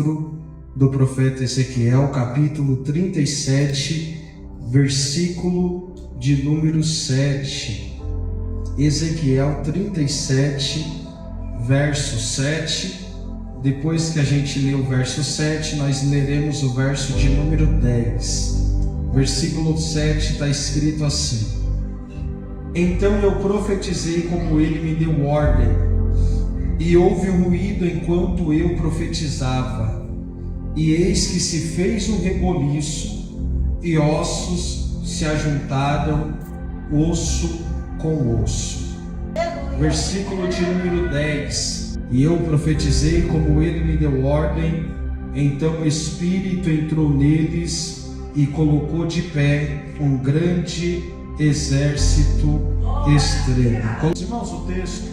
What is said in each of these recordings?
livro do profeta Ezequiel, capítulo 37, versículo de número 7. Ezequiel 37, verso 7. Depois que a gente lê o verso 7, nós leremos o verso de número 10. Versículo 7 está escrito assim: Então eu profetizei como ele me deu ordem, e houve um ruído enquanto eu profetizava, e eis que se fez um reboliço, e ossos se ajuntaram, osso com osso. Versículo de número 10: E eu profetizei como ele me deu ordem, então o Espírito entrou neles e colocou de pé um grande exército extremo. Irmãos, o texto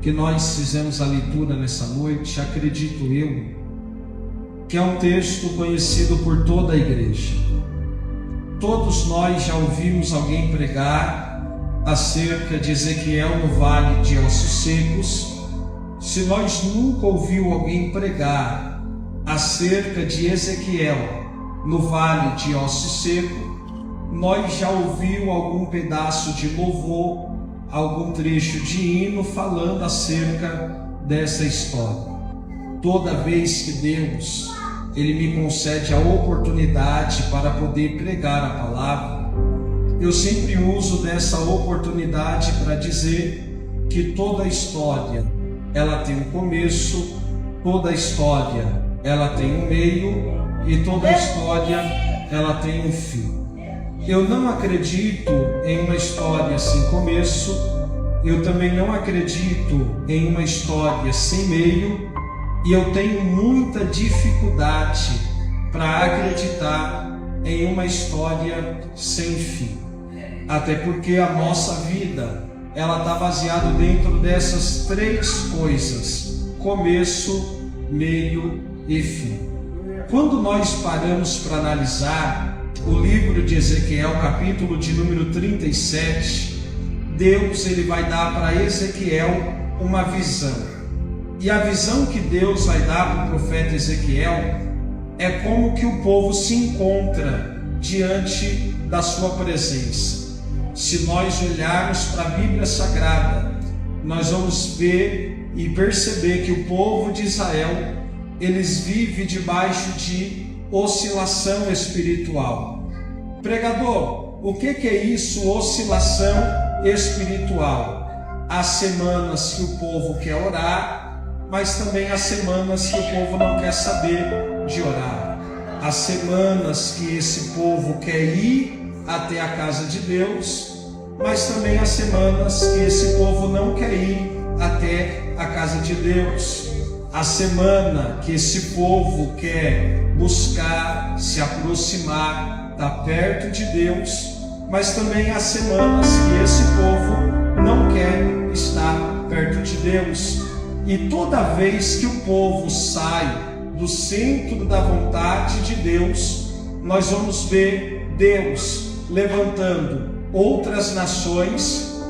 que nós fizemos a leitura nessa noite, acredito eu, que é um texto conhecido por toda a igreja. Todos nós já ouvimos alguém pregar acerca de Ezequiel no vale de ossos secos. Se nós nunca ouvimos alguém pregar acerca de Ezequiel no vale de ossos secos, nós já ouvimos algum pedaço de louvor, algum trecho de hino falando acerca dessa história. Toda vez que Deus Ele me concede a oportunidade para poder pregar a palavra, eu sempre uso dessa oportunidade para dizer que toda história ela tem um começo, toda história ela tem um meio e toda história ela tem um fim. Eu não acredito em uma história sem começo, eu também não acredito em uma história sem meio, e eu tenho muita dificuldade para acreditar em uma história sem fim. Até porque a nossa vida ela está baseada dentro dessas três coisas: começo, meio e fim. Quando nós paramos para analisar o livro de Ezequiel, capítulo de número 37, Deus ele vai dar para Ezequiel uma visão. E a visão que Deus vai dar para o profeta Ezequiel é como que o povo se encontra diante da sua presença. Se nós olharmos para a Bíblia Sagrada, nós vamos ver e perceber que o povo de Israel, eles vivem debaixo de oscilação espiritual. Pregador, o que é isso, oscilação espiritual? Há semanas que o povo quer orar, mas também há semanas que o povo não quer saber de orar. Há semanas que esse povo quer ir até a casa de Deus, mas também há semanas que esse povo não quer ir até a casa de Deus. Há semana que esse povo quer buscar se aproximar, estar perto de Deus, mas também há semanas que esse povo não quer estar perto de Deus. E toda vez que o povo sai do centro da vontade de Deus, nós vamos ver Deus levantando outras nações,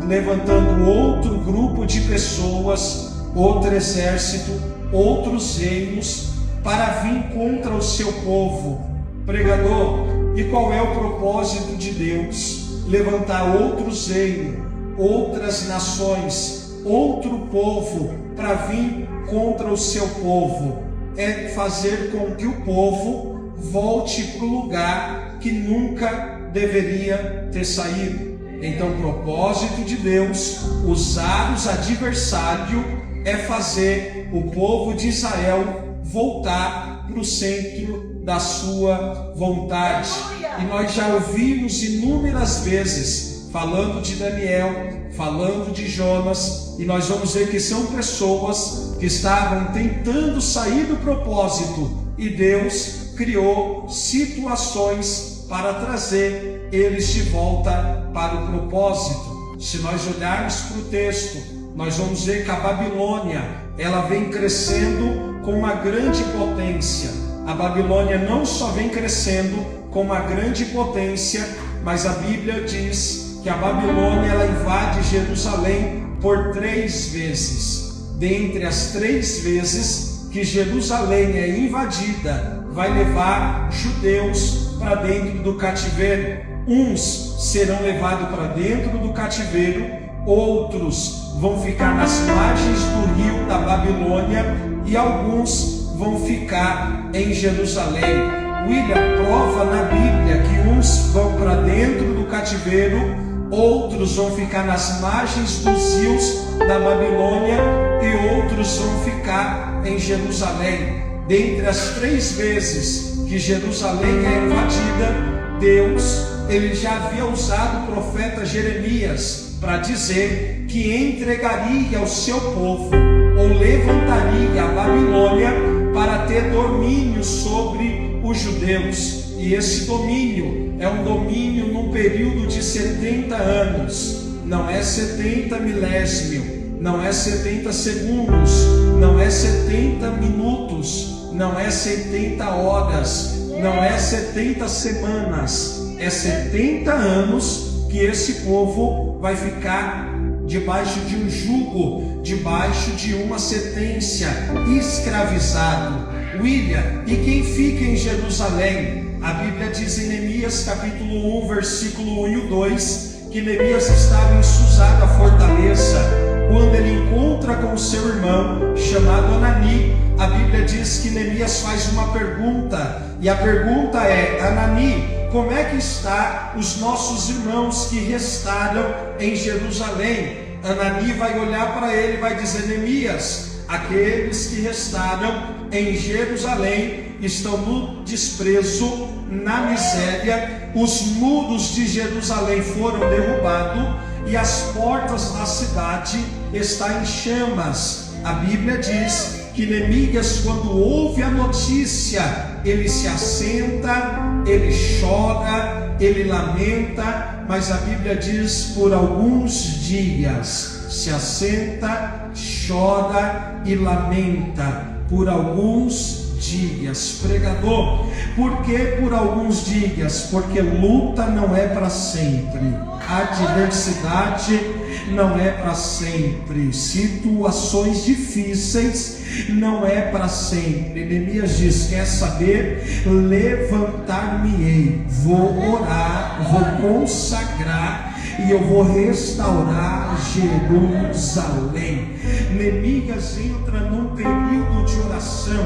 levantando outro grupo de pessoas, outro exército, outros reinos, para vir contra o seu povo. Pregador, e qual é o propósito de Deus? Levantar outros reinos, outras nações, outro povo, para vir contra o seu povo. É fazer com que o povo volte para o lugar que nunca deveria ter saído. Então, o propósito de Deus, usar os adversários, é fazer o povo de Israel voltar para o centro da sua vontade. E nós já ouvimos inúmeras vezes falando de Daniel, falando de Jonas, e nós vamos ver que são pessoas que estavam tentando sair do propósito, e Deus criou situações para trazer eles de volta para o propósito. Se nós olharmos para o texto, nós vamos ver que a Babilônia, ela vem crescendo com uma grande potência. A Babilônia não só vem crescendo com uma grande potência, mas a Bíblia diz que a Babilônia ela invade Jerusalém por 3 vezes. Dentre as 3 vezes, que Jerusalém é invadida, vai levar judeus para dentro do cativeiro. Uns serão levados para dentro do cativeiro, outros vão ficar nas margens do rio da Babilônia e alguns vão ficar em Jerusalém. William prova na Bíblia que uns vão para dentro do cativeiro, outros vão ficar nas margens dos rios da Babilônia e outros vão ficar em Jerusalém. Dentre as 3 vezes que Jerusalém é invadida, Deus ele já havia usado o profeta Jeremias para dizer que entregaria ao seu povo ou levantaria a Babilônia para ter domínio sobre os judeus. E esse domínio é um domínio num período de 70 anos. Não é 70 milésimo, não é 70 segundos, não é 70 minutos, não é 70 horas, não é 70 semanas. É 70 anos que esse povo vai ficar debaixo de um jugo, debaixo de uma sentença, escravizado. William, e quem fica em Jerusalém? A Bíblia diz em Neemias capítulo 1, versículo 1 e 2, que Neemias estava em Susá, a fortaleza, quando ele encontra com seu irmão, chamado Anani. A Bíblia diz que Neemias faz uma pergunta, e a pergunta é: Anani, como é que está os nossos irmãos que restaram em Jerusalém? Anani vai olhar para ele e vai dizer: Neemias, aqueles que restaram em Jerusalém estão no desprezo, na miséria, os muros de Jerusalém foram derrubados e as portas da cidade estão em chamas. A Bíblia diz que Neemias, quando ouve a notícia, ele se assenta, ele chora, ele lamenta, mas a Bíblia diz por alguns dias, se assenta, chora e lamenta por alguns dias. Pregador, por que por alguns dias? Porque luta não é para sempre, adversidade não é para sempre, situações difíceis não é para sempre. Neemias diz: quer saber? Levantar-me-ei, vou orar, vou consagrar e eu vou restaurar Jerusalém. Neemias entra num período de oração,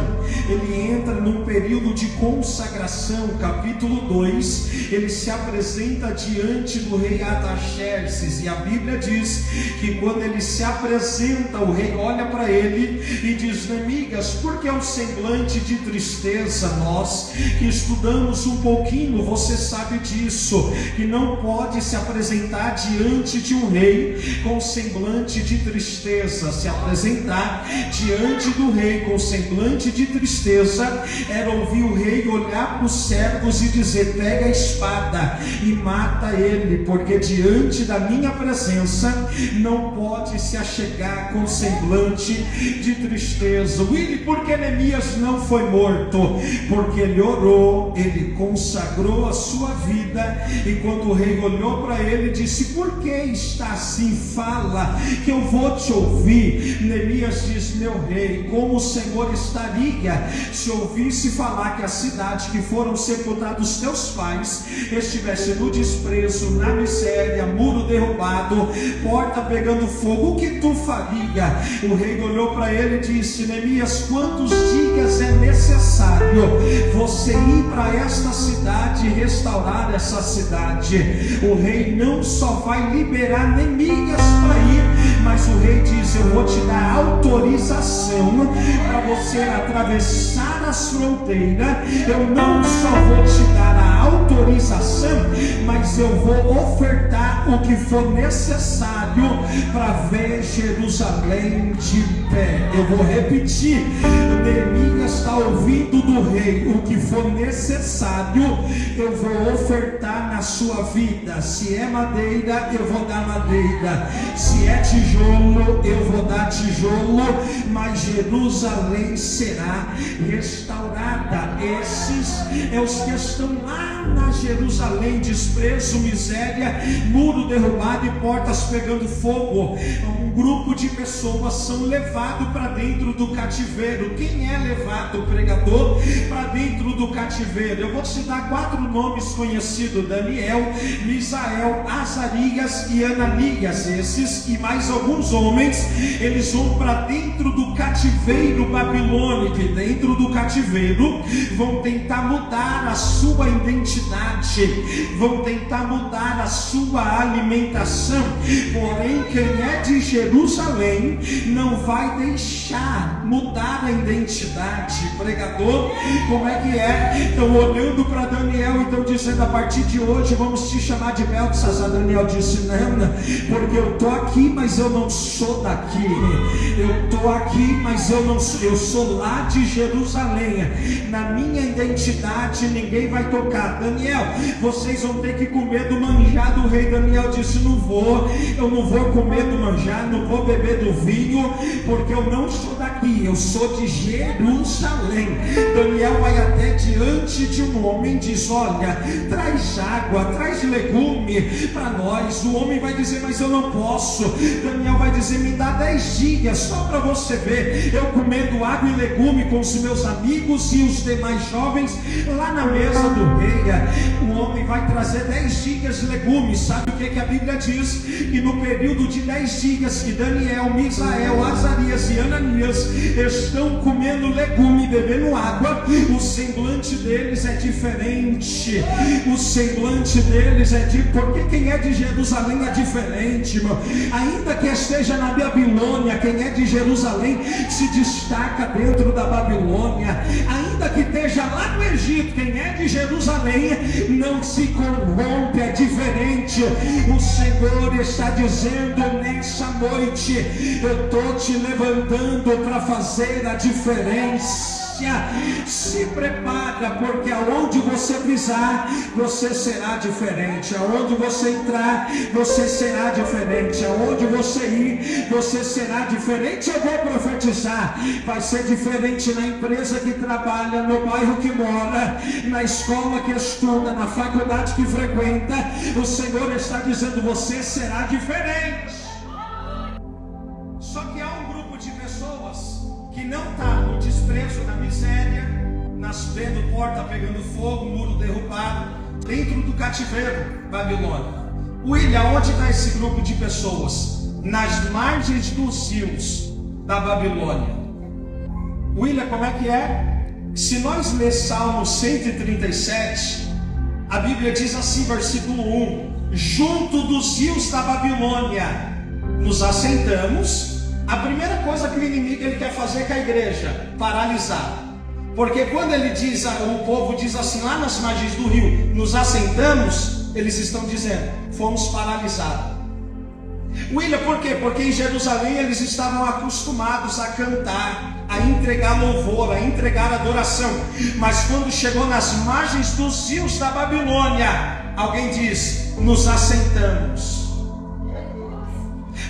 ele entra num período de consagração. Capítulo 2, ele se apresenta diante do rei Artaxerxes, e a Bíblia diz que quando ele se apresenta, o rei olha para ele e diz: Neemias, por que é um semblante de tristeza? Nós que estudamos um pouquinho, você sabe disso, que não pode se apresentar diante de um rei com semblante de tristeza. Se apresentar diante do rei com semblante de tristeza era ouvir o rei olhar para os servos e dizer: pega a espada e mata ele, porque diante da minha presença não pode se achegar com semblante de tristeza. Willy, por que Neemias não foi morto? Porque ele orou, ele consagrou a sua vida, e quando o rei olhou para ele, disse: por que está assim? Fala, que eu vou te ouvir. Neemias diz: meu rei, como o Senhor estaria se ouvisse falar que a cidade que foram sepultados teus pais estivesse no desprezo, na miséria, muro derrubado, porta pegando fogo? O que tu faria? O rei olhou para ele e disse: Neemias, quantos dias é necessário você ir para esta cidade e restaurar essa cidade? O rei não só vai liberar Neemias para ir, mas o rei diz: eu vou te dar autorização para você atravessar as fronteiras. Eu não só vou te dar a autorização, mas eu vou ofertar o que for necessário para ver Jerusalém de pé. Eu vou repetir: Neemias está ouvindo do do rei, o que for necessário, eu vou ofertar na sua vida. Se é madeira, eu vou dar madeira. Se é tijolo, eu vou dar tijolo. Mas Jerusalém será restaurada. Esses é os que estão lá na Jerusalém: desprezo, miséria, muro derrubado e portas pegando fogo. Um grupo de pessoas são levados para dentro do cativeiro. Quem é levado, pregador, para dentro do cativeiro? Eu vou citar 4 nomes conhecidos: Daniel, Misael, Azarias e Ananias. Esses e mais alguns homens, eles vão para dentro do cativeiro babilônico. E dentro do cativeiro vão tentar mudar a sua identidade, vão tentar mudar a sua alimentação. Porém, quem é de Jerusalém não vai deixar mudar a identidade. Pregador, como é que é? Estão olhando para Daniel e estão dizendo: a partir de hoje vamos te chamar de Beltesazar. Daniel disse: não, porque eu estou aqui, mas eu não sou daqui. Eu estou aqui, mas eu não sou. Eu sou lá de Jerusalém. Na minha identidade ninguém vai tocar. Daniel, vocês vão ter que comer do manjar do rei. Daniel disse: não vou, eu não vou comer do manjar, não vou beber do vinho, porque eu não sou daqui, eu sou de Jerusalém. Daniel vai até diante de um homem e diz: olha, traz água, traz legume para nós. O homem vai dizer: mas eu não posso. Daniel vai dizer: me dá 10 dias, só para você ver, eu comendo água e legume com os meus amigos e os demais jovens lá na mesa do rei. O homem vai trazer 10 dias de legumes. Sabe o que a Bíblia diz? Que no período de 10 dias que Daniel, Misael, Azarias e Ananias estão comendo legume e bebendo água, o semblante deles é diferente. O semblante deles é de... Porque quem é de Jerusalém é diferente, irmão. Ainda que esteja na Babilônia, quem é de Jerusalém se destaca dentro da Babilônia. Ainda que esteja lá no Egito, quem é de Jerusalém não se corrompe, é diferente. O Senhor está dizendo nessa noite: eu estou te levantando para fazer a diferença. Se prepara, porque aonde você pisar, você será diferente. Aonde você entrar, você será diferente. Aonde você ir, você será diferente. Eu vou profetizar: vai ser diferente na empresa que trabalha, no bairro que mora, na escola que estuda, na faculdade que frequenta. O Senhor está dizendo: você será diferente. Só que há um grupo de pessoas que não está no desprezo, na miséria, nas vendo porta pegando fogo, muro derrubado, dentro do cativeiro Babilônia. William, onde está esse grupo de pessoas? Nas margens dos rios da Babilônia. William, como é que é? Se nós ler Salmo 137, a Bíblia diz assim, versículo 1: junto dos rios da Babilônia nos assentamos. A primeira coisa que o inimigo ele quer fazer com a igreja: paralisar. Porque quando ele diz, o povo diz assim, lá nas margens do rio, nos assentamos, eles estão dizendo: fomos paralisados. William, por quê? Porque em Jerusalém eles estavam acostumados a cantar, a entregar louvor, a entregar adoração. Mas quando chegou nas margens dos rios da Babilônia, alguém diz: nos assentamos.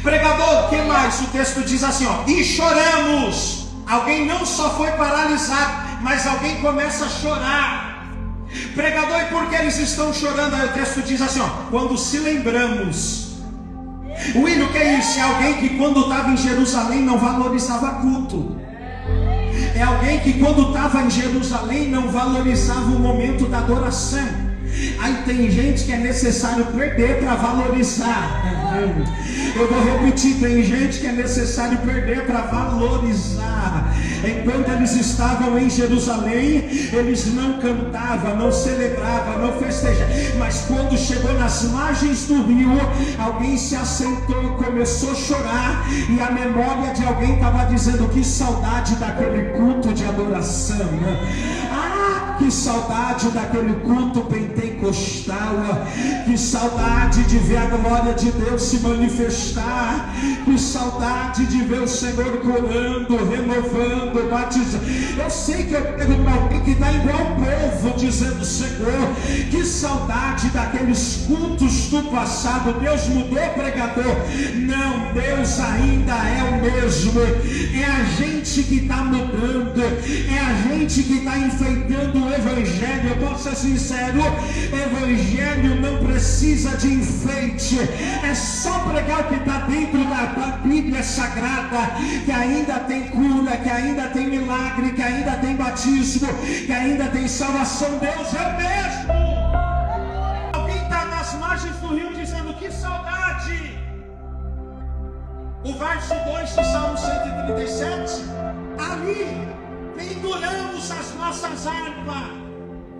Pregador, o que mais? O texto diz assim, ó: e choramos. Alguém não só foi paralisado, mas alguém começa a chorar. Pregador, e por que eles estão chorando? Aí o texto diz assim, ó: quando se lembramos. William, o que é isso? É alguém que quando estava em Jerusalém não valorizava culto. É alguém que quando estava em Jerusalém não valorizava o momento da adoração. Aí tem gente que é necessário perder para valorizar. Eu vou repetir: tem gente que é necessário perder para valorizar. Enquanto eles estavam em Jerusalém, eles não cantavam, não celebravam, não festejavam. Mas quando chegou nas margens do rio, alguém se assentou, começou a chorar, e a memória de alguém estava dizendo: que saudade daquele culto de adoração, né? Que saudade daquele culto pentecostal. pentecostal. Que saudade de ver a glória de Deus se manifestar. Que saudade de ver o Senhor curando, renovando, batizando. Eu sei que eu pego para alguém que está igual ao povo, dizendo: Senhor, que saudade daqueles cultos do passado. Deus mudou, pregador? Não, Deus ainda é o mesmo. É a gente que está mudando, é a gente que está enfeitando o Evangelho. Eu posso ser sincero, Evangelho não precisa de enfeite, é só pregar o que está dentro da Bíblia Sagrada, que ainda tem cura, que ainda tem milagre, que ainda tem batismo, que ainda tem salvação. Deus é o mesmo. Alguém está nas margens do rio dizendo: que saudade. O verso 2 de Salmo 137, ali penduramos as nossas harpas.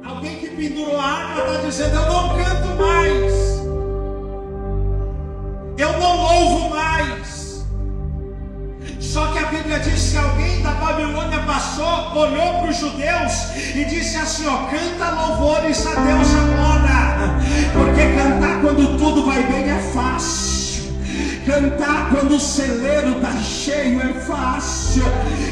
Alguém que pendurou a harpa está dizendo: eu não canto mais, eu não louvo mais. Só que a Bíblia diz que alguém da Babilônia passou, olhou para os judeus e disse assim: ó, canta louvores a Deus agora, porque cantar quando tudo vai bem é fácil. Cantar quando o celeiro está cheio é fácil.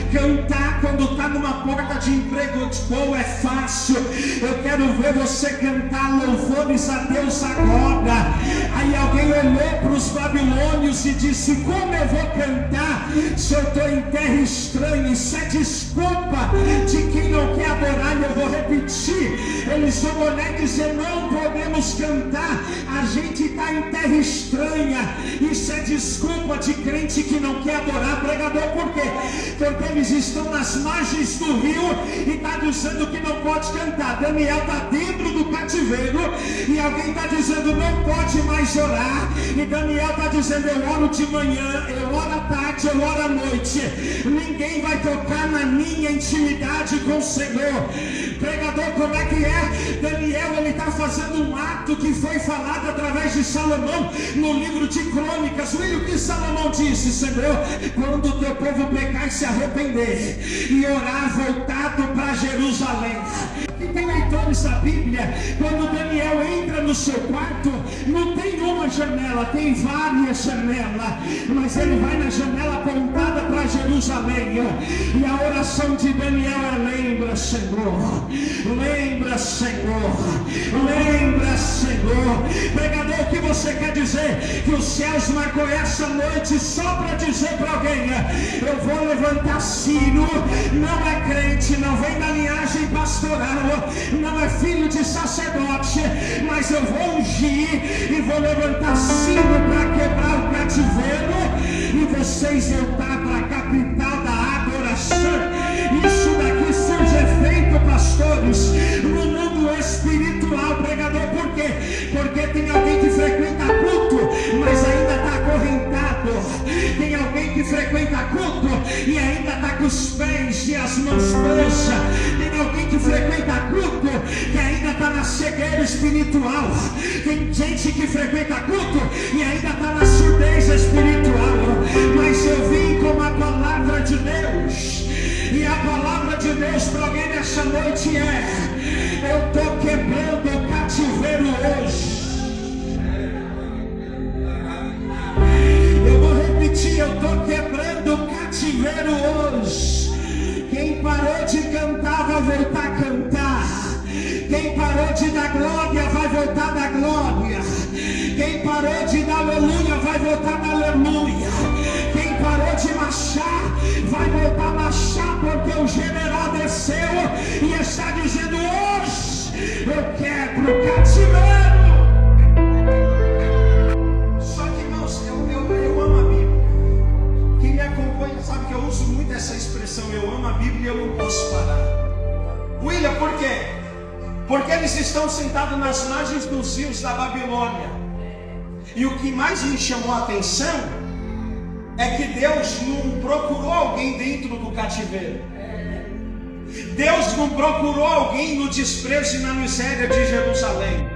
Cantar quando está numa porta de emprego boa é fácil. Eu quero ver você cantar louvores a Deus agora. Aí alguém olhou para os babilônios e disse: como eu vou cantar se eu estou em terra estranha? Isso é desculpa de quem não quer adorar. E eu vou repetir: eles vão olhar e dizer: não podemos cantar, a gente está em terra estranha. Isso é desculpa de crente que não quer adorar. Pregador, por quê? Porque eles estão nas margens do rio e está dizendo que não pode cantar. Daniel está dentro do cativeiro e alguém está dizendo: não pode mais orar. E Daniel está dizendo: eu oro de manhã, eu oro à tarde, eu oro à noite. Ninguém vai tocar na minha intimidade com o Senhor. Pregador, como é que é? Daniel, ele está fazendo um ato que foi falado através de Salomão no livro de Crônicas. E o que Salomão disse: Senhor, quando o teu povo pecar e se arrepender e orar voltado para Jerusalém. E tem leitores da Bíblia, quando Daniel entra no seu quarto, não tem uma janela, tem várias janelas, mas ele vai na janela apontada para Jerusalém. E a oração de Daniel é: lembra, Senhor, lembra, Senhor, lembra, Senhor. Pregador, o que você quer dizer? Que os céus marcou essa noite só para dizer para alguém: eu vou levantar Ciro. Não é crente, não vem da linhagem pastoral, não é filho de sacerdote, mas eu vou ungir e vou levantar Ciro para quebrar o cativeiro e vocês voltar para a capital da adoração. Isso daqui surge efeito, pastores, no mundo espiritual. Pregador, por quê? Porque tem alguém que frequenta culto, mas ainda está acorrentado. Tem alguém que frequenta culto e ainda está com os pés e as mãos presas. Tem alguém que frequenta culto que ainda está na cegueira espiritual. Tem gente que frequenta culto e ainda está na surdez espiritual. Mas eu vim com a palavra de Deus. E a palavra de Deus para alguém nessa noite é: eu estou quebrando o cativeiro hoje. Eu vou repetir: eu estou quebrando o cativeiro hoje. Quem parou de cantar vai voltar a cantar. Quem parou de dar glória vai voltar a dar glória. Quem parou de dar aleluia vai voltar a dar aleluia. Quem parou de marchar vai voltar a marchar, porque o general desceu e está dizendo: hoje eu quebro o cativeiro. Só que, irmãos, eu amo a Bíblia. Quem me acompanha sabe que eu uso muito essa expressão: eu amo a Bíblia e eu não posso parar. William, por quê? Porque eles estão sentados nas margens dos rios da Babilônia. E o que mais me chamou a atenção é que Deus não procurou alguém dentro do cativeiro. Deus não procurou alguém no desprezo e na miséria de Jerusalém.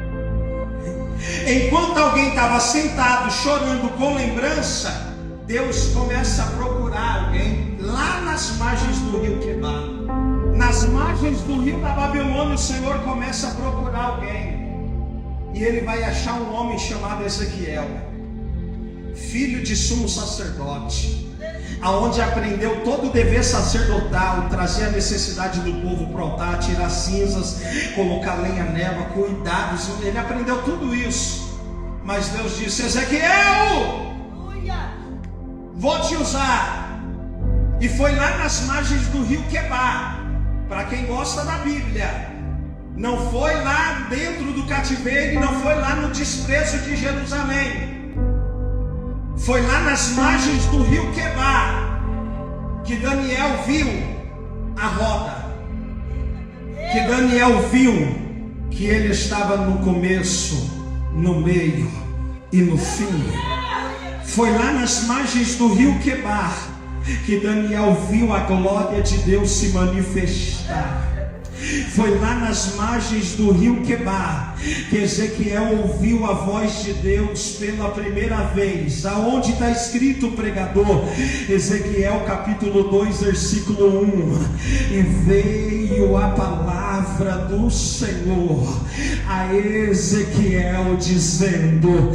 Enquanto alguém estava sentado chorando com lembrança, Deus começa a procurar alguém lá nas margens do rio Quebar. Nas margens do rio da Babilônia, o Senhor começa a procurar alguém. e ele vai achar um homem chamado Ezequiel, filho de sumo sacerdote, aonde aprendeu todo o dever sacerdotal, trazer a necessidade do povo para o altar, tirar cinzas, colocar lenha nela, cuidados. Ele aprendeu tudo isso. Mas Deus disse: Ezequiel, vou te usar. E foi lá nas margens do rio Quebar. Para quem gosta da Bíblia, não foi lá dentro do cativeiro, não foi lá no desprezo de Jerusalém. Foi lá nas margens do rio Quebar que Daniel viu a roda, que Daniel viu que ele estava no começo, no meio e no fim. Foi lá nas margens do rio Quebar que Daniel viu a glória de Deus se manifestar. Foi lá nas margens do rio Quebar que Ezequiel ouviu a voz de Deus pela primeira vez. Aonde está escrito, pregador? Ezequiel capítulo 2 versículo 1. E veio a palavra do Senhor a Ezequiel dizendo: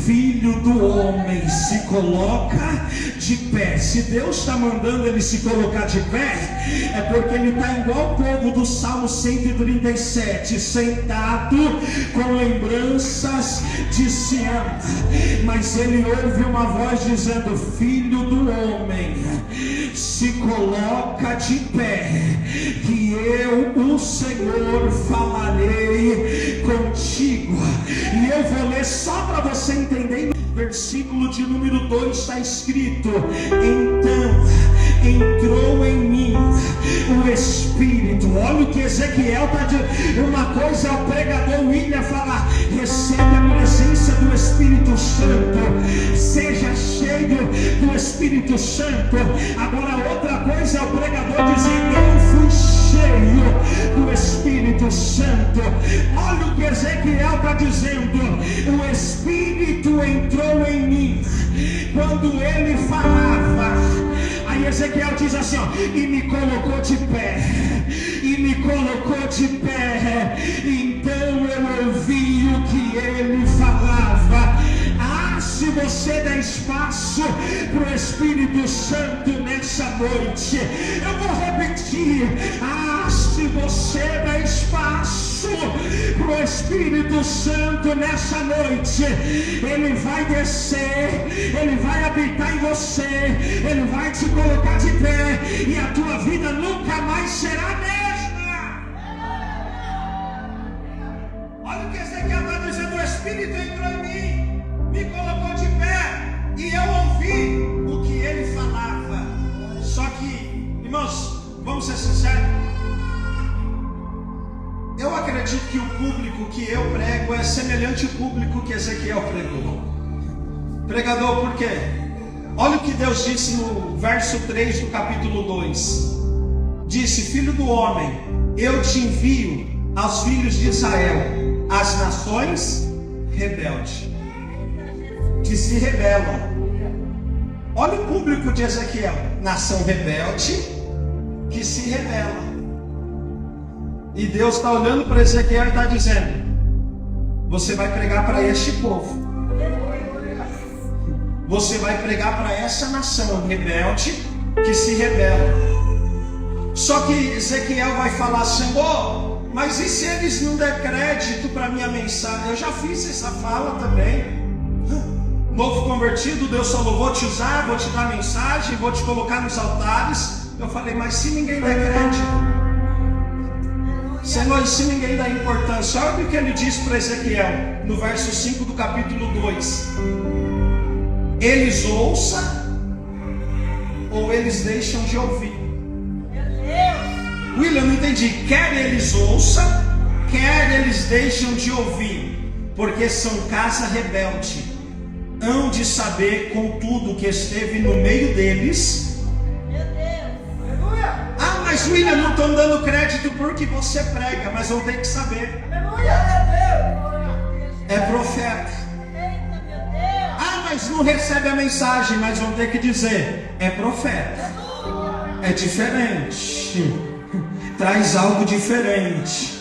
filho do homem, se coloca de pé. Se Deus está mandando ele se colocar de pé, é porque ele está igual o povo do Salmo 137, sentado com lembranças de Sião. Mas ele ouve uma voz dizendo: filho do homem, se coloca de pé, que eu, o Senhor, falarei contigo. E eu vou ler só para você entender. Versículo de número 2 está escrito: então entrou em mim o Espírito. Olha o que Ezequiel está dizendo. Uma coisa é o pregador William falar: recebe a presença do Espírito Santo, seja cheio do Espírito Santo. Agora outra coisa é o pregador dizer: eu fui cheio do Espírito Santo. Olha o que Ezequiel está dizendo: o Espírito entrou em mim quando ele falava. Aí Ezequiel diz assim, ó: e me colocou de pé, e me colocou de pé. Então eu ouvi o que ele falava. Se você der espaço para o Espírito Santo nessa noite, eu vou repetir: se você der espaço para o Espírito Santo nessa noite, ele vai descer, ele vai habitar em você, ele vai te colocar de pé, e a tua vida nunca mais será a mesma. Olha o que Ezequiel está dizendo: o Espírito entrou em mim, me colocou de pé, e eu ouvi o que ele falava. Só que, irmãos, vamos ser sinceros, eu acredito que o público que eu prego é semelhante ao público que Ezequiel pregou. Pregador, por quê? Olha o que Deus disse no verso 3 do capítulo 2. Disse: filho do homem, eu te envio aos filhos de Israel, as nações rebeldes, que se rebelam. Olha o público de Ezequiel: nação rebelde que se rebela. E Deus está olhando para Ezequiel e está dizendo: você vai pregar para este povo, você vai pregar para essa nação rebelde que se rebela. Só que Ezequiel vai falar: Senhor, mas e se eles não der crédito para a minha mensagem? Eu já fiz essa fala também. Novo convertido, Deus falou: vou te usar, vou te dar mensagem, vou te colocar nos altares. Eu falei: mas se ninguém der crédito, Senhor, e se ninguém dá importância? Olha o que ele diz para Ezequiel no verso 5 do capítulo 2: eles ouçam ou eles deixam de ouvir. William, não entendi. Quer eles ouçam, quer eles deixam de ouvir, porque são casa rebelde. Hão de saber, contudo, que esteve no meio deles. Mas William, não estão dando crédito porque você prega, mas vão ter que saber. É profeta. Mas não recebe a mensagem, mas vão ter que dizer: é profeta. É diferente. Traz algo diferente.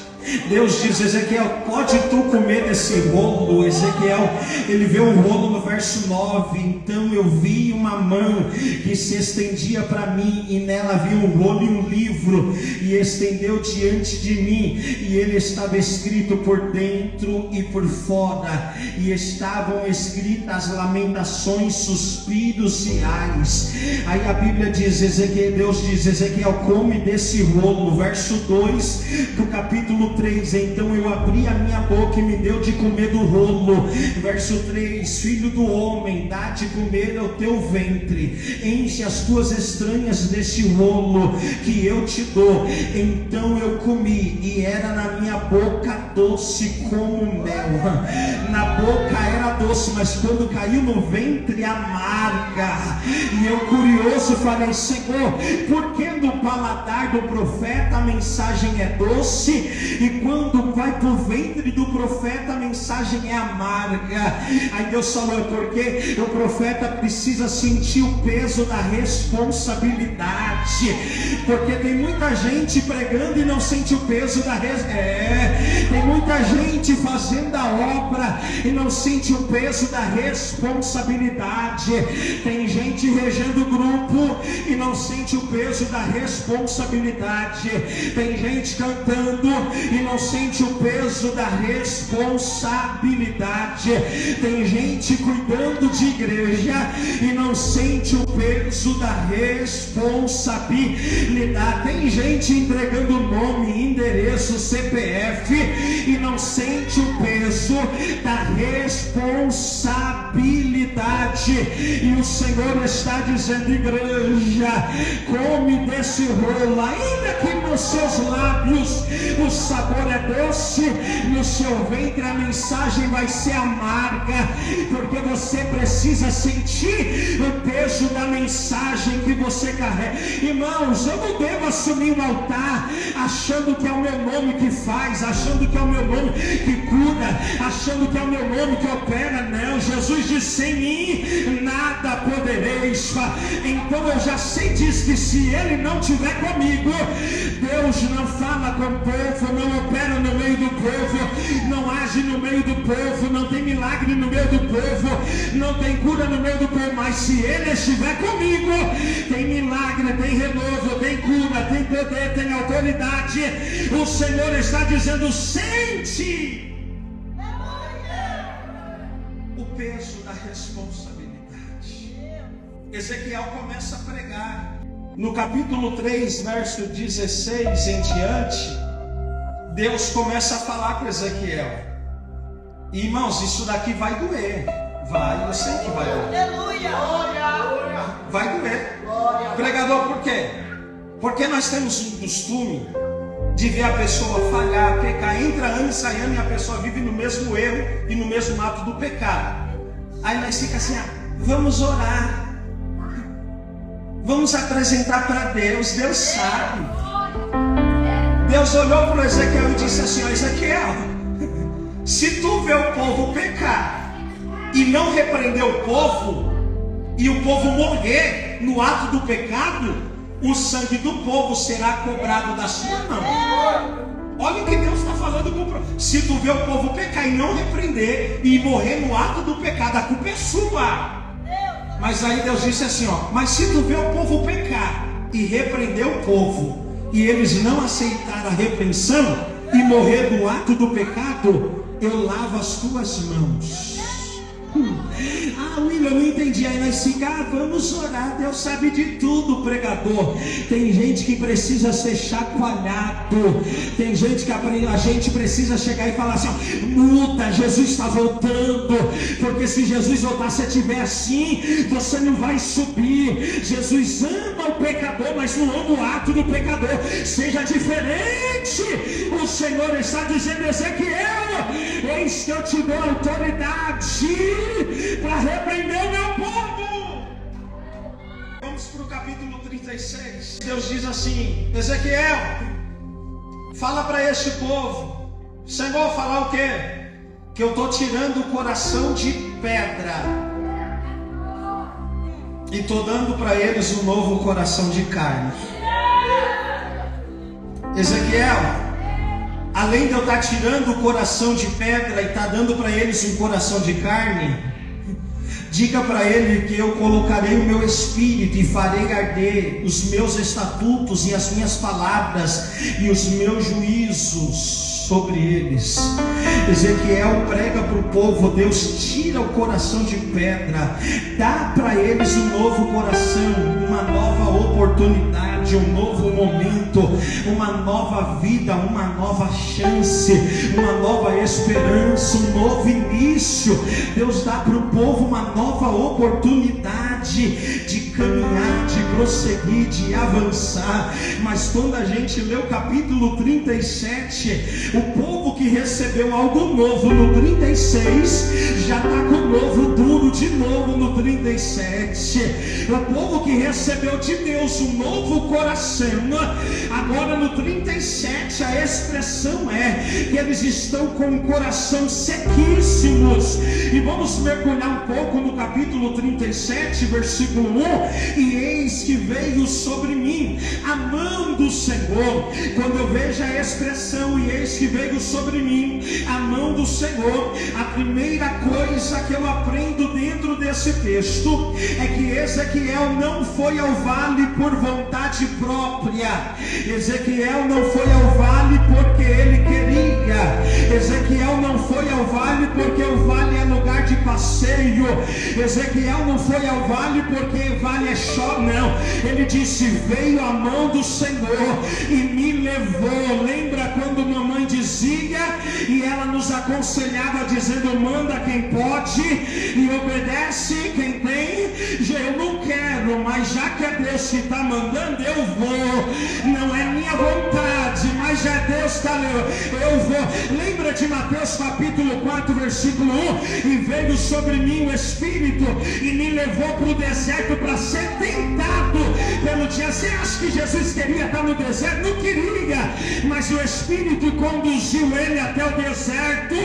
Deus diz: Ezequiel, pode tu comer desse rolo? Ezequiel, ele vê um rolo no verso 9. Então eu vi uma mão que se estendia para mim, e nela havia um rolo e um livro, e estendeu diante de mim, e ele estava escrito por dentro e por fora, e estavam escritas lamentações, suspiros e ais. Aí a Bíblia diz, Deus diz: Ezequiel, come desse rolo. Verso 2 do capítulo 3: então eu abri a minha boca e me deu de comer do rolo. Verso 3: filho do homem, dá de comer ao teu ventre, enche as tuas estranhas deste rolo que eu te dou. Então eu comi, e era na minha boca doce como mel. Na boca era doce, mas quando caiu no ventre, amarga. E eu, curioso, falei: Senhor, por que no paladar do profeta a mensagem é doce, e quando vai para o ventre do profeta a mensagem é amarga? Aí Deus falou: porque o profeta precisa sentir o peso da responsabilidade, porque tem muita gente pregando e não sente o peso da tem muita gente fazendo a obra e não sente o peso da responsabilidade. Tem gente regendo o grupo e não sente o peso da responsabilidade. Tem gente cantando e não sente o peso da responsabilidade. Tem gente cuidando de igreja e não sente o peso da responsabilidade. Tem gente entregando nome, endereço, CPF e não sente o peso da responsabilidade. E o Senhor está dizendo: igreja, come desse rolo, ainda que nos seus lábios o sabor é doce, no seu ventre a mensagem vai ser amarga, porque você precisa sentir o peso da mensagem que você carrega. Irmãos, eu não devo assumir um altar achando que é o meu nome que faz, achando que é o meu nome que cura, achando que é o meu nome que opera. Não, Jesus disse: sem mim nada podereis. Então eu já sei disso, que se Ele não estiver comigo, Deus não fala com o povo, não opera no meio do povo, não age no meio do povo, não tem milagre no meio do povo, não tem cura no meio do povo. Mas se Ele estiver comigo, tem milagre, tem renovo, tem cura, tem poder, tem autoridade. O Senhor está dizendo: sente o peso da responsabilidade. Ezequiel começa a pregar. No capítulo 3, verso 16 em diante, Deus começa a falar com Ezequiel. E, irmãos, isso daqui vai doer. Vai, eu sei que vai doer. Vai doer. Pregador, por quê? Porque nós temos um costume de ver a pessoa falhar, pecar, entra ano e sai ano, e a pessoa vive no mesmo erro e no mesmo ato do pecado. Aí nós fica assim: vamos orar, vamos apresentar para Deus. Deus sabe. Deus olhou para Ezequiel e disse assim: Ezequiel, se tu vê o povo pecar e não repreender o povo, e o povo morrer no ato do pecado, o sangue do povo será cobrado da sua mão. Olha o que Deus está falando com o povo. Se tu vê o povo pecar e não repreender e morrer no ato do pecado, a culpa é sua. Mas aí Deus disse assim: mas se tu vê o povo pecar e repreender o povo, e eles não aceitar a repreensão e morrer no ato do pecado, eu lavo as tuas mãos. William, eu não entendi. Aí nós ficamos: vamos orar. Deus sabe de tudo, pregador. Tem gente que precisa ser chacoalhado. Tem gente que a gente precisa chegar e falar assim: muda, Jesus está voltando. Porque se Jesus voltar, se estiver assim, você não vai subir. Jesus ama o pecador, mas não ama o ato do pecador. Seja diferente. O Senhor está dizendo: Ezequiel, eis que eu te dou autoridade para repreender o meu povo. Vamos para o capítulo 36. Deus diz assim: Ezequiel, fala para este povo. Senhor, falar o quê? Que eu estou tirando o coração de pedra e estou dando para eles um novo coração de carne. Ezequiel, a além de eu estar tirando o coração de pedra e estar dando para eles um coração de carne, diga para ele que eu colocarei o meu espírito e farei arder os meus estatutos e as minhas palavras e os meus juízos sobre eles. Ezequiel prega para o povo: Deus tira o coração de pedra, dá para eles um novo coração, uma nova oportunidade, um novo momento, uma nova vida, uma nova chance, uma nova esperança, um novo início. Deus dá para o povo uma nova oportunidade de caminhar, de prosseguir, de avançar. Mas quando a gente lê o capítulo 37, o povo que recebeu algo novo no 36 já está com o novo duro de novo no 37. O povo que recebeu de Deus um novo coração, agora no 37 a expressão é que eles estão com o coração sequíssimos. E vamos mergulhar um pouco no capítulo 37, versículo 1: e eis que veio sobre mim a mão do Senhor. Quando eu vejo a expressão e eis que veio sobre mim a mão do Senhor, a primeira coisa que eu aprendo dentro desse texto é que Ezequiel não foi ao vale por vontade própria. Ezequiel não foi ao vale porque ele queria. Ezequiel não foi ao vale porque o vale é lugar de passeio. Ezequiel não foi ao vale porque o vale é show, não. Ele disse: veio a mão do Senhor e me levou. Lembra quando mamãe dizia e ela nos aconselhava dizendo: manda quem pode e obedece quem tem? Eu não quero, mas já que é Deus que está mandando, eu vou. Não é minha vontade, mas já é Deus que está levando, eu vou. Lembra de Mateus capítulo 4, versículo 1: e veio sobre mim o Espírito e me levou para o deserto para ser tentado pelo dia. Você acha que Jesus queria estar no deserto? Não queria, mas o Espírito conduziu ele até o deserto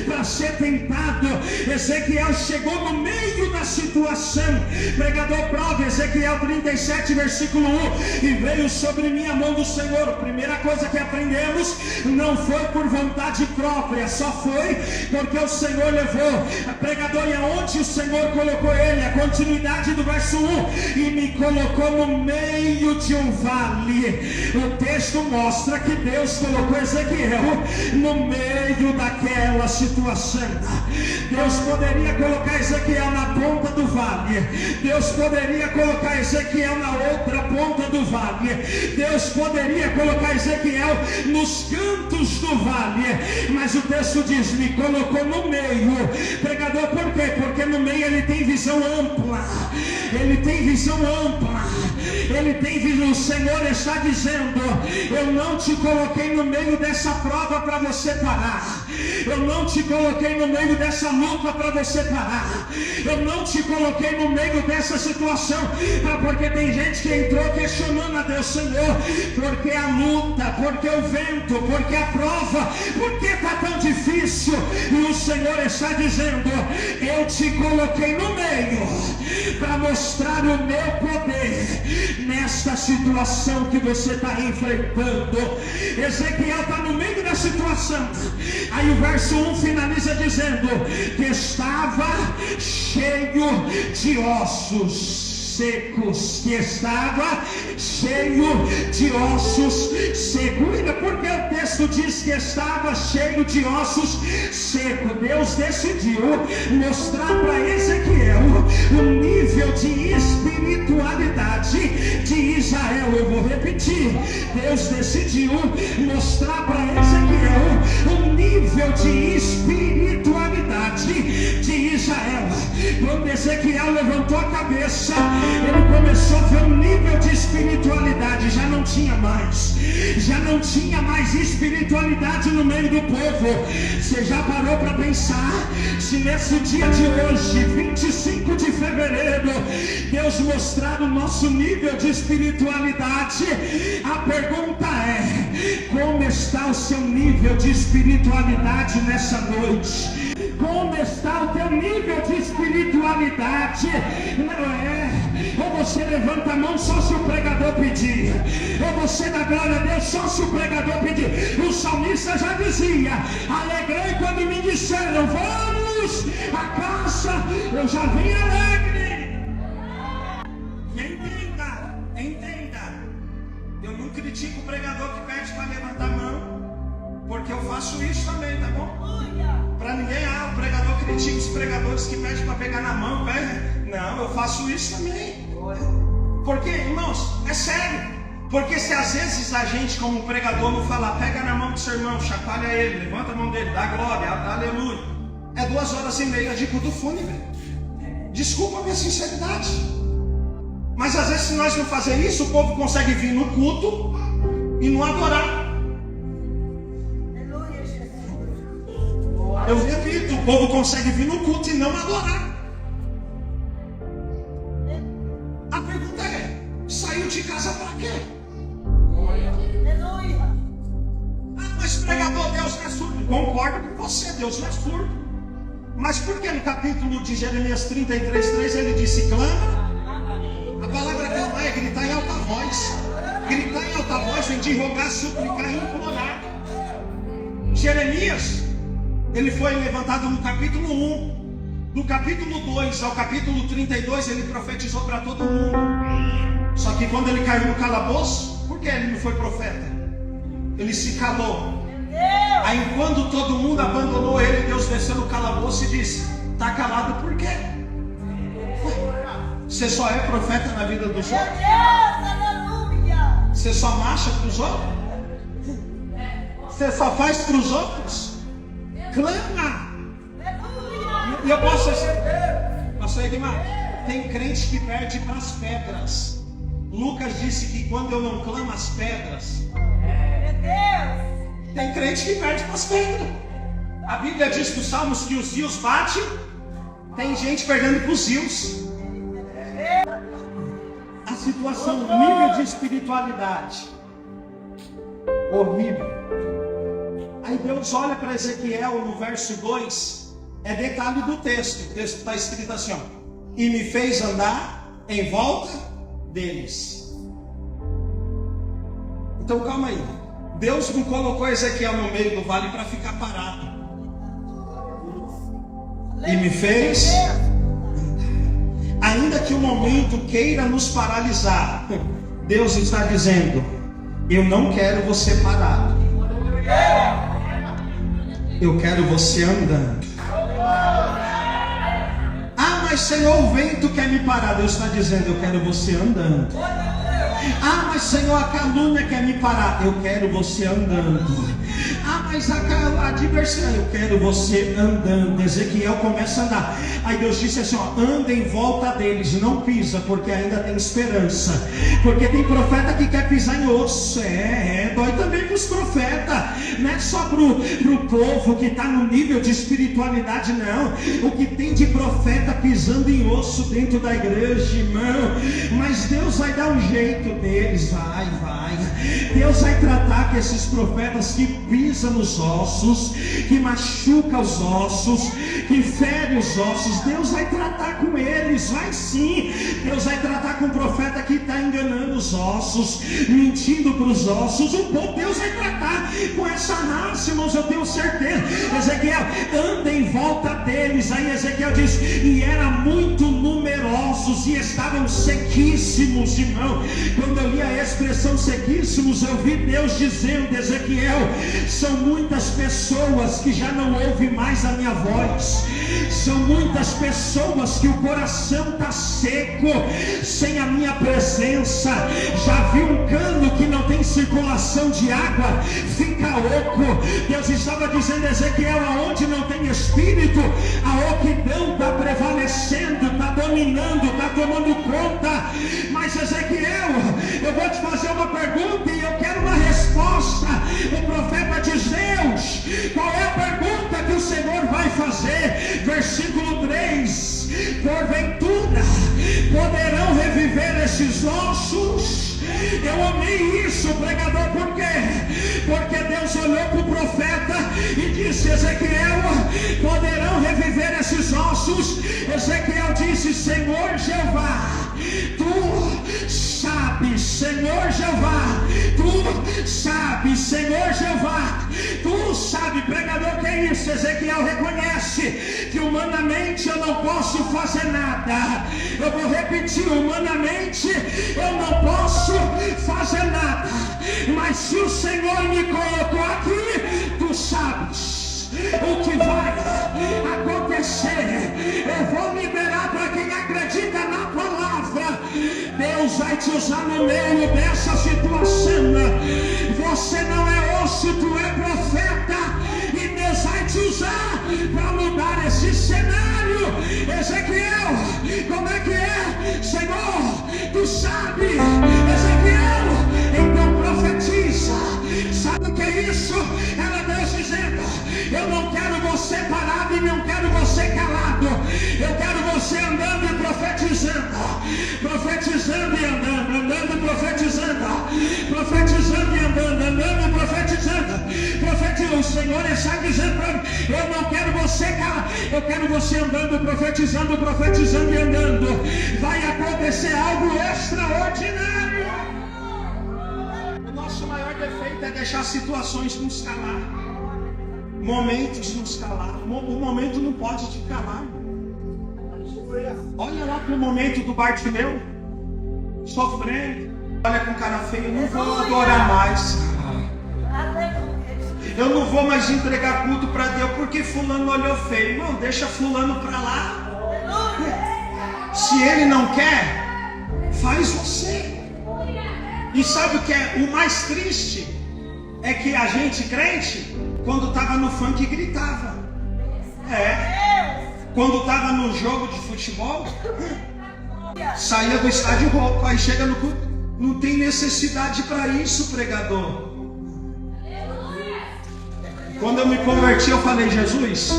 para ser tentado. Ezequiel chegou no meio da situação. Pregador, prova Ezequiel 37, versículo 1: e veio sobre mim a mão do Senhor. Primeira coisa que aprendemos: não foi por vontade própria, só foi porque o Senhor levou. Pregador, e aonde o Senhor colocou ele? A continuidade do verso 1: e me colocou no meio de um vale. O texto mostra que Deus colocou Ezequiel no meio daquela situação. Deus poderia colocar Ezequiel na ponta do vale, Deus poderia colocar Ezequiel na outra ponta do vale, Deus poderia colocar Ezequiel nos cantos do vale, mas o texto diz: me colocou no meio. Pregador, por quê? Porque no meio ele tem visão ampla, ele tem visão ampla, ele tem visão. O Senhor está dizendo: eu não te coloquei no meio dessa prova para você parar, eu não te coloquei no meio dessa luta para você parar, eu não te coloquei no meio dessa situação porque tem gente que entrou questionando a Deus: Senhor, por que a luta, por que o vento, por que a prova, por que está tão difícil? E o Senhor está dizendo: eu te coloquei no meio para mostrar o meu poder nesta situação que você está enfrentando. Ezequiel está no meio da situação. Aí o verso 1 finaliza dizendo que estava cheio de ossos secos, que estava cheio de ossos secos. Porque o texto diz que estava cheio de ossos secos. Deus decidiu mostrar para Ezequiel o nível de espiritualidade de Israel. Eu vou repetir: Deus decidiu mostrar para Ezequiel o nível de espiritualidade de Israel. Quando Ezequiel levantou a cabeça, ele começou a ver um nível de espiritualidade. Já não tinha mais espiritualidade no meio do povo. Você já parou para pensar se nesse dia de hoje, 25 de fevereiro, Deus mostrar o nosso nível de espiritualidade? A pergunta é: como está o seu nível de espiritualidade nessa noite? Como está o teu nível de espiritualidade? Não é ou você levanta a mão só se o pregador pedir, ou você dá glória a Deus só se o pregador pedir. O salmista já dizia: alegrei quando me disseram, vamos à casa, eu já vim alegre. Entenda, eu não critico o pregador que pede para levantar a mão, porque eu faço isso também, tá bom? Para ninguém, o pregador critica os pregadores que pedem para pegar na mão, não, eu faço isso também. Porque, irmãos, é sério. Porque se às vezes a gente, como pregador, não falar, pega na mão do seu irmão, chacoalha ele, levanta a mão dele, dá glória, dá aleluia, é 2h30 de culto fúnebre. Desculpa a minha sinceridade, mas às vezes se nós não fazer isso, o povo consegue vir no culto e não adorar. Eu repito, o povo consegue vir no culto e não adorar. A pergunta é, saiu de casa para quê? Mas pregador, Deus não é surdo. Concordo com você, Deus não é surdo. Mas por que no capítulo de Jeremias 33:3 ele disse, clama? A palavra clamar é gritar em alta voz. Gritar em alta voz vem de rogar, suplicar e implorar. Jeremias, ele foi levantado no capítulo 1. Do capítulo 2 ao capítulo 32 ele profetizou para todo mundo. Só que quando ele caiu no calabouço, por que ele não foi profeta? Ele se calou. Aí quando todo mundo abandonou ele, Deus desceu no calabouço e disse, está calado por quê? Você só é profeta na vida dos outros? Você só marcha para os outros? Você só faz para os outros? Clama! E eu posso Pastor Edmar, tem crente que perde para as pedras. Lucas disse que quando eu não clamo as pedras, tem crente que perde para as pedras. A Bíblia diz nos Salmos que os rios batem, tem gente perdendo para os rios. A situação, o nível de espiritualidade horrível. Aí Deus olha para Ezequiel no verso 2, é detalhe do texto. O texto está escrito assim, ó, e me fez andar em volta deles. Então calma aí, Deus não colocou Ezequiel no meio do vale para ficar parado. E me fez andar. Ainda que o momento queira nos paralisar, Deus está dizendo, eu não quero você parado, eu quero você andando. Mas Senhor, o vento quer me parar. Deus está dizendo, eu quero você andando. Mas Senhor, a calúnia quer me parar. Eu quero você andando. Mas a adversidade, eu quero você andando. Ezequiel começa a andar. Aí Deus disse assim, ó, anda em volta deles, não pisa, porque ainda tem esperança. Porque tem profeta que quer pisar em osso. Dói também para os profetas. Não é só para o povo que está no nível de espiritualidade, não. O que tem de profeta pisando em osso dentro da igreja, irmão. Mas Deus vai dar um jeito deles, vai. Deus vai tratar com esses profetas que pisam nos ossos, que machuca os ossos, que fere os ossos. Deus vai tratar com eles, vai sim. Deus vai tratar com o profeta que está enganando os ossos, mentindo para os ossos. O povo, Deus vai tratar com essa raça, irmãos, eu tenho certeza. Ezequiel, anda em volta deles. Aí Ezequiel diz, e eram muito numerosos e estavam sequíssimos, irmão. Quando eu li a expressão sequíssimos, eu vi Deus dizendo, Ezequiel, são muitas pessoas que já não ouvem mais a minha voz. São muitas pessoas que o coração está seco, sem a minha presença. Já vi um cano que não tem circulação de água, fica oco. Deus estava dizendo, Ezequiel, aonde não tem espírito, a oquidão está prevalecendo, está dominando, está tomando conta. Mas Ezequiel, eu vou te fazer uma pergunta e eu quero uma resposta. O profeta diz, Deus, qual é a pergunta que o Senhor vai fazer? Versículo 3, porventura poderão reviver esses ossos? Eu amei isso, pregador, por quê? Porque Deus olhou para o profeta e disse, Ezequiel, poderão reviver esses ossos? Ezequiel disse, Senhor Jeová, tu sabes, Senhor Jeová, tu sabes, Senhor Jeová. isso, Ezequiel reconhece que humanamente eu não posso fazer nada. Eu vou repetir, humanamente eu não posso fazer nada, mas se o Senhor me colocou aqui, tu sabes o que vai acontecer. Eu vou liberar para quem acredita na palavra. Deus vai te usar no meio dessa situação. Você não é osso, tu é profeta, e Deus vai te usar para mudar esse cenário. Ezequiel, como é que é? Senhor, tu sabe. Ezequiel, então profetiza. Sabe o que é isso? Era Deus dizendo: eu não quero você parado e não quero você calado. Eu quero você andando e profetizando. Profetizando e andando, andando e profetizando. Profetizando e andando, andando e profetizando. O Senhor está dizendo para mim: eu não quero você calado. Eu quero você andando, profetizando, profetizando e andando. Vai acontecer algo extraordinário. O nosso maior defeito é deixar situações nos calar. Momentos nos calar. O momento não pode te calar. Olha lá para o momento do Bartimeu, sofrendo. Olha com cara feia: eu não vou adorar mais. Eu não vou mais entregar culto para Deus porque fulano olhou feio. Não, deixa fulano para lá. Se ele não quer, faz você. E sabe o que é o mais triste? É que a gente crente, quando estava no funk, gritava. Quando estava no jogo de futebol, saía do estádio rouco. Aí chega no culto, não tem necessidade para isso, pregador. Quando eu me converti, eu falei: Jesus,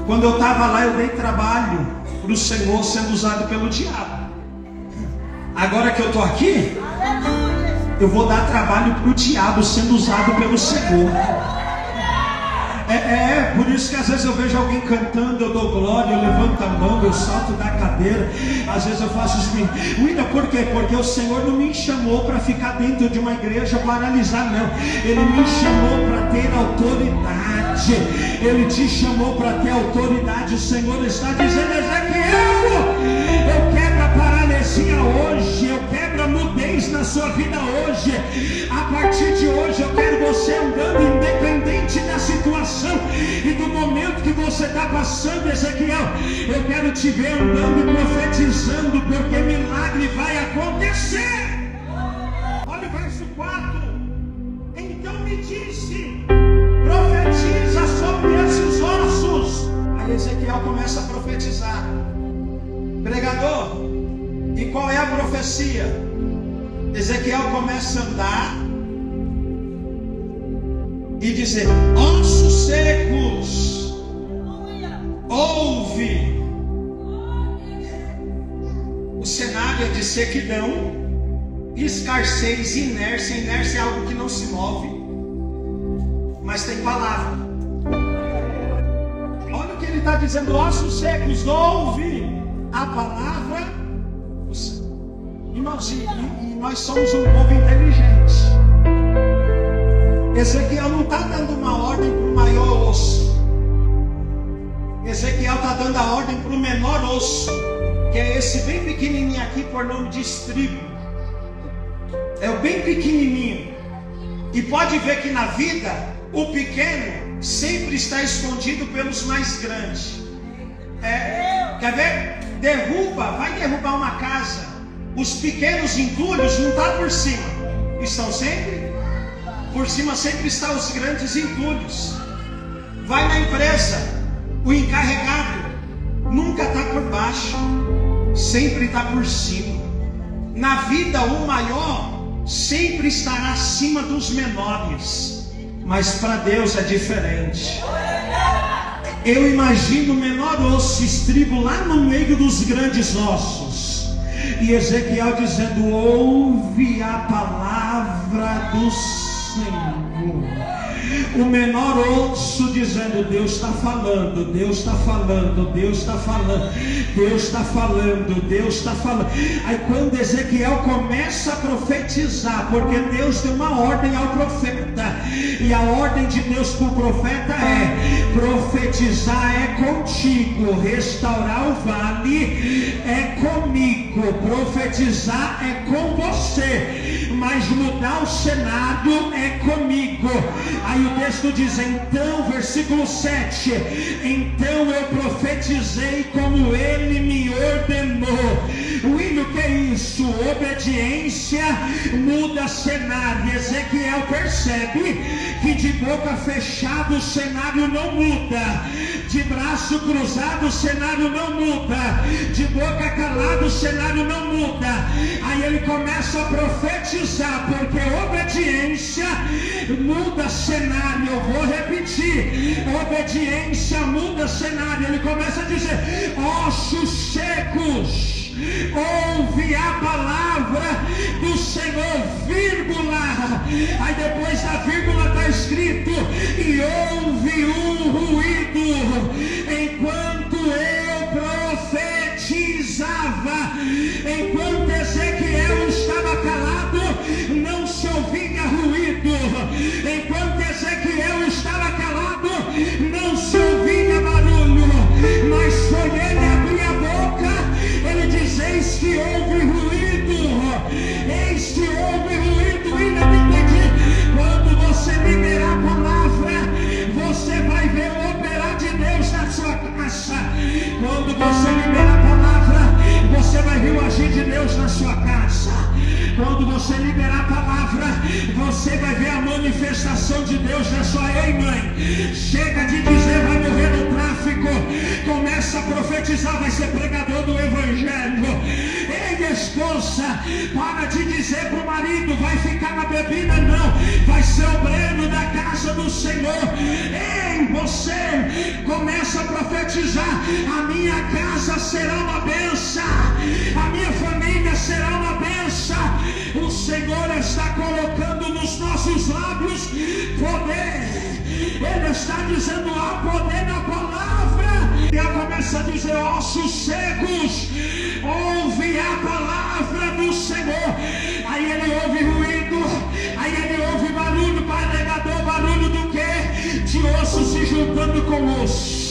quando eu estava lá, eu dei trabalho para o Senhor sendo usado pelo diabo. Agora que eu estou aqui, eu vou dar trabalho para o diabo sendo usado pelo Senhor. Por isso que às vezes eu vejo alguém cantando, eu dou glória, eu levanto a mão, eu salto da cadeira. Às vezes eu faço isso. Por quê? Porque o Senhor não me chamou para ficar dentro de uma igreja paralisar, não. Ele me chamou para ter autoridade. Ele te chamou para ter autoridade. O Senhor está dizendo: Ezequiel, eu quebro a paralisia hoje, eu quebro a mudez na sua vida hoje. A partir de hoje eu quero você andando independente da situação e do momento que você está passando. Ezequiel, eu quero te ver andando e profetizando, porque milagre vai acontecer. Olha o verso 4. Então me disse: profetiza sobre esses ossos. Aí Ezequiel começa a profetizar. Pregador, e qual é a profecia? Ezequiel começa a andar e dizer: ossos secos, ouve. O cenário é de sequidão, escassez, inércia. Inércia é algo que não se move, mas tem palavra. Olha o que ele está dizendo: ossos secos, ouve a palavra. E nós somos um povo inteligente. Ezequiel não está dando uma ordem para o maior osso. Ezequiel está dando a ordem para o menor osso, que é esse bem pequenininho aqui, por nome de estribo. É o bem pequenininho. E pode ver que na vida, o pequeno sempre está escondido pelos mais grandes. Quer ver? Vai derrubar uma casa. Os pequenos entulhos não estão por cima, estão sempre por cima. Sempre estão os grandes entulhos. Vai na empresa, o encarregado nunca está por baixo, sempre está por cima. Na vida, o maior sempre estará acima dos menores, mas para Deus é diferente. Eu imagino o menor osso, estribo, lá no meio dos grandes ossos. E Ezequiel dizendo: ouve a palavra do Senhor. O menor osso dizendo: Deus está falando, Deus está falando, Deus está falando, Deus está falando, Deus está falando. Aí quando Ezequiel começa a profetizar, porque Deus deu uma ordem ao profeta, e a ordem de Deus para o profeta é: profetizar é contigo, restaurar o vale é comigo, profetizar é com você, mas mudar o cenário é comigo. Aí o texto diz então, versículo 7: então eu profetizei como ele me ordenou. William, o que é isso? Obediência muda cenário. Ezequiel percebe que de boca fechada o cenário não muda, de braço cruzado o cenário não muda, de boca calada o cenário não muda. Aí ele começa a profetizar, porque obediência muda cenário. Eu vou repetir: obediência muda cenário. Ele começa a dizer: ossos secos, ouve a palavra do Senhor, vírgula. Aí depois da vírgula está escrito: e houve um ruído enquanto eu profetizava. Enquanto Ezequiel estava calado, não se ouvia ruído. Enquanto Ezequiel estava calado, não se ouvia barulho. Mas foi ele abrir a boca, ele diz: eis que houve ruído, eis que houve ruído. E não entendi. Quando você liberar a palavra, você vai ver o operar de Deus na sua casa. Quando você liberar a palavra, você vai ver o agir de Deus na sua casa. Quando você liberar a palavra, você vai ver a manifestação de Deus na sua. Ei, mãe, chega de dizer vai morrer no tráfico, começa a profetizar, vai ser pregador do evangelho. Ei, esposa, para de dizer para o marido vai ficar na bebida, não, vai ser obreiro da casa do Senhor. Ei, você começa a profetizar: a minha casa será uma bênção, a minha família será uma bênção. O Senhor está colocando nos nossos lábios poder. Ele está dizendo: há poder na palavra. E ela começa a dizer: ossos secos, ouve a palavra do Senhor. Aí ele ouve ruído, aí ele ouve barulho, pregador, barulho do quê? De osso se juntando com osso.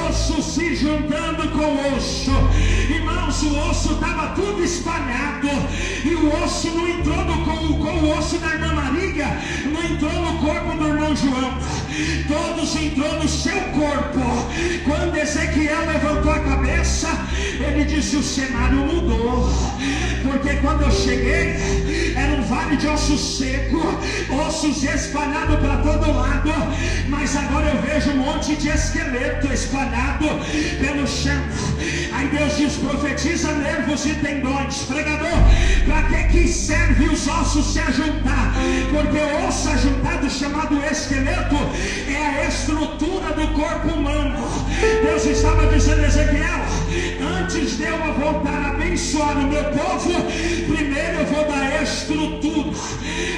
Osso se juntando com osso. Irmãos, o osso estava tudo espalhado, e o osso não entrou com o osso da irmã Maria, não entrou no corpo do irmão João, todos entrou no seu corpo. Quando Ezequiel levantou a cabeça, ele disse: o cenário mudou, porque quando eu cheguei era um vale de osso seco, ossos espalhados para todo lado, mas agora eu vejo um monte de esqueleto espalhado pelo chão. Aí Deus diz: profetiza nervos e tendões. Pregador, para que serve os ossos se ajuntar? Porque o osso ajuntado, chamado esqueleto, é a estrutura do corpo humano. Deus estava dizendo: Ezequiel, antes de eu voltar a abençoar o meu povo, primeiro eu vou dar estrutura,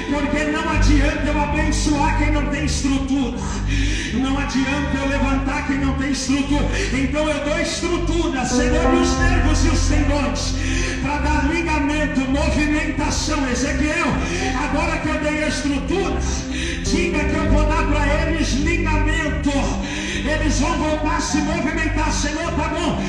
porque não adianta eu abençoar quem não tem estrutura, não adianta eu levantar quem não tem estrutura. Então eu dou estrutura, Senhor, os nervos e os tendões, para dar ligamento, movimentação. Ezequiel, agora que eu dei a estrutura, diga que eu vou dar para eles ligamento. Eles vão voltar a se movimentar. Senhor, tá bom,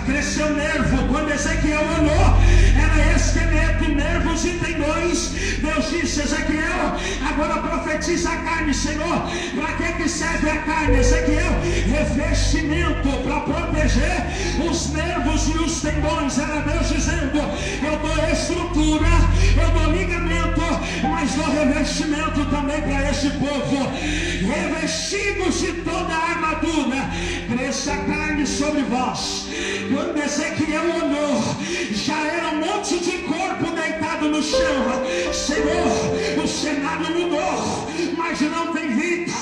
cresceu nervo. Quando Ezequiel olhou, era esqueleto, nervos e tendões. Deus disse: Ezequiel, agora profetiza a carne. Senhor, para que serve a carne? Ezequiel, revestimento para proteger os nervos e os tendões. Era Deus dizendo: eu dou estrutura, eu dou ligamento, mas dou revestimento também para esse povo. Revestidos de toda a armadura, cresça a carne sobre vós. Quando Ezequiel olhou, já era um monte de corpo deitado no chão. Senhor, o cenário mudou, mas não tem vida.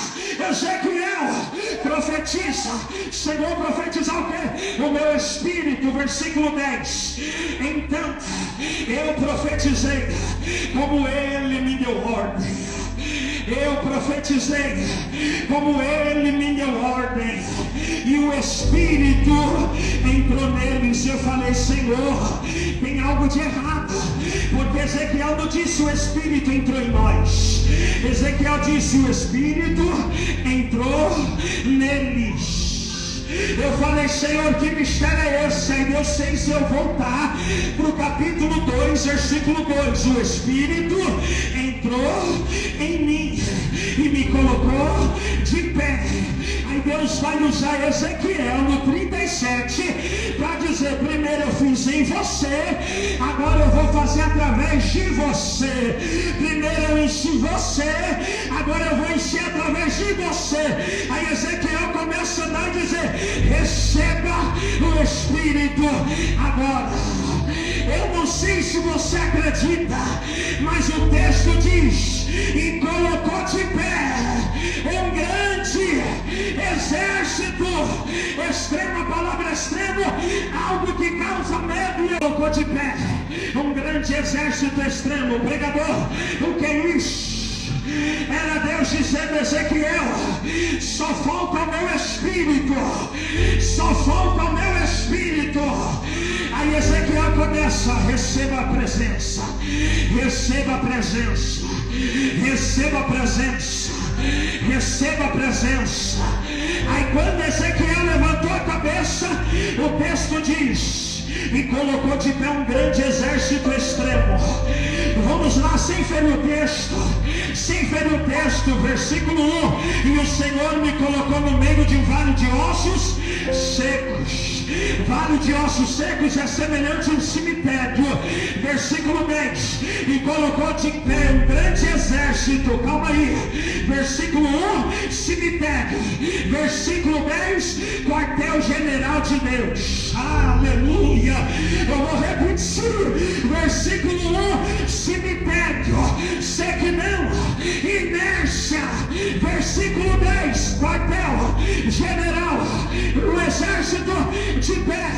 Ezequiel, profetiza. Senhor, profetizar o quê? O meu espírito, versículo 10. Então eu profetizei como ele me deu ordem. Eu profetizei como ele me deu ordem, e o Espírito entrou neles. Eu falei: Senhor, tem algo de errado, porque Ezequiel não disse o Espírito entrou em nós. Ezequiel disse o Espírito entrou neles. Eu falei: Senhor, que mistério é esse? Aí Deus fez eu voltar para o capítulo 2, versículo 2. O Espírito entrou em mim e me colocou de pé. Aí Deus vai usar Ezequiel no 37 para dizer: primeiro eu fiz em você, agora eu vou fazer através de você. Primeiro eu enchi você, agora eu vou encher através de você. Aí Ezequiel começa a andar e dizer: receba o Espírito agora. Eu não sei se você acredita, mas o texto diz: e colocou de pé um grande exército. Extremo, a palavra extremo, algo que causa medo. E colocou de pé um grande exército extremo. Pregador, o que é isso? Era Deus dizendo: Ezequiel, só falta o meu Espírito, só falta o meu Espírito. Aí Ezequiel começa: receba a presença, receba a presença, receba a presença, receba a presença. Aí quando Ezequiel levantou a cabeça, o texto diz: e colocou de pé um grande exército extremo. Vamos lá, sem ferir o texto, sem ferir o texto, versículo 1: e o Senhor me colocou no meio de um vale de ossos secos. Vale de ossos secos é semelhante a um cemitério. Versículo 10: e colocou de pé um grande exército. Calma aí. Versículo 1, cemitério. Versículo 10, quartel-general de Deus. Aleluia. Eu vou repetir. Versículo 1, cemitério. Sequidão, inércia. Versículo 10, quartel-general. O exército de pé.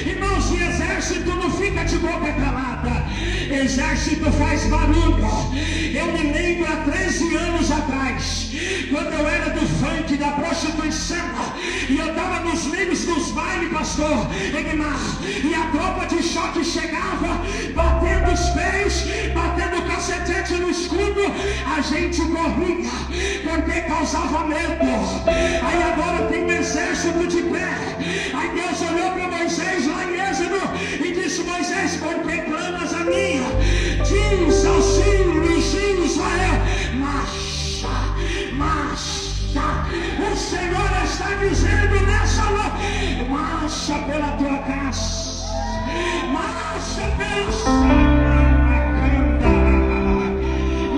Irmãos, e exército não fica de boca calada. Exército faz barulho. Eu me lembro há 13 anos atrás, quando eu era do funk, da prostituição, e eu estava nos meios dos bailes, pastor Egmar, e a tropa de choque chegava, batendo os pés, batendo o cacetete no escudo. A gente corria, porque causava medo. Aí agora tem um exército de pé. Aí Deus olhou para Moisés lá em Êxodo e disse: Moisés, por que clamas a mim? Diz aos filhos de Israel: marcha, marcha. O Senhor está dizendo nessa noite: marcha pela tua casa, marcha pela sacada,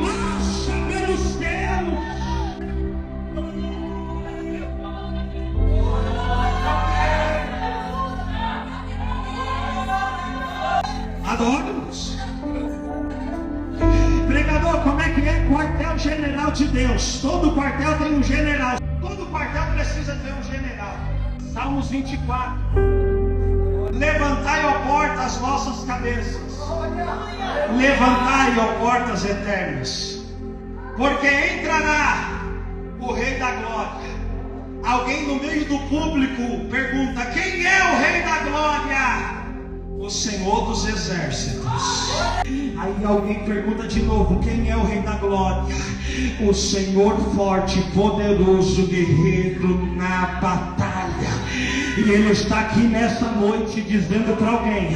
marcha pelos teus. Adoro-nos. Pregador, como é que é quartel-general de Deus? Todo quartel tem um general. Todo quartel precisa ter um general. Salmos 24. Levantai, ó porta, as vossas cabeças. Levantai, ó portas eternas. Porque entrará o Rei da Glória. Alguém no meio do público pergunta: quem é o Rei da Glória? O Senhor dos Exércitos. Aí alguém pergunta de novo: quem é o Rei da Glória? O Senhor forte, poderoso, guerreiro na batalha. E Ele está aqui nessa noite dizendo para alguém: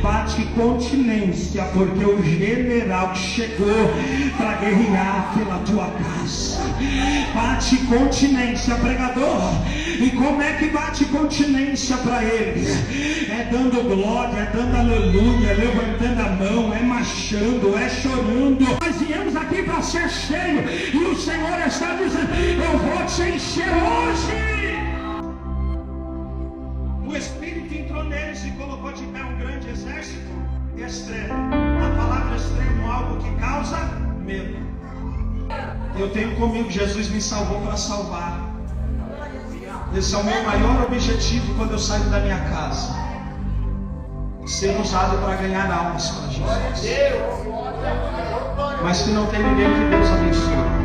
bate continência, porque o general chegou para guerrear pela tua casa. Bate continência, pregador. E como é que bate continência para Ele? É dando glória, é dando aleluia, levantando a mão, é marchando, é chorando. Nós viemos aqui para ser cheio, e o Senhor está dizendo: eu vou te encher hoje. O Espírito entrou neles e colocou de pé um grande exército extremo. A palavra extremo, algo que causa medo. Eu tenho comigo: Jesus me salvou para salvar. Esse é o meu maior objetivo quando eu saio da minha casa: ser usado para ganhar almas para Jesus. Mas que não tem ninguém que Deus abençoe.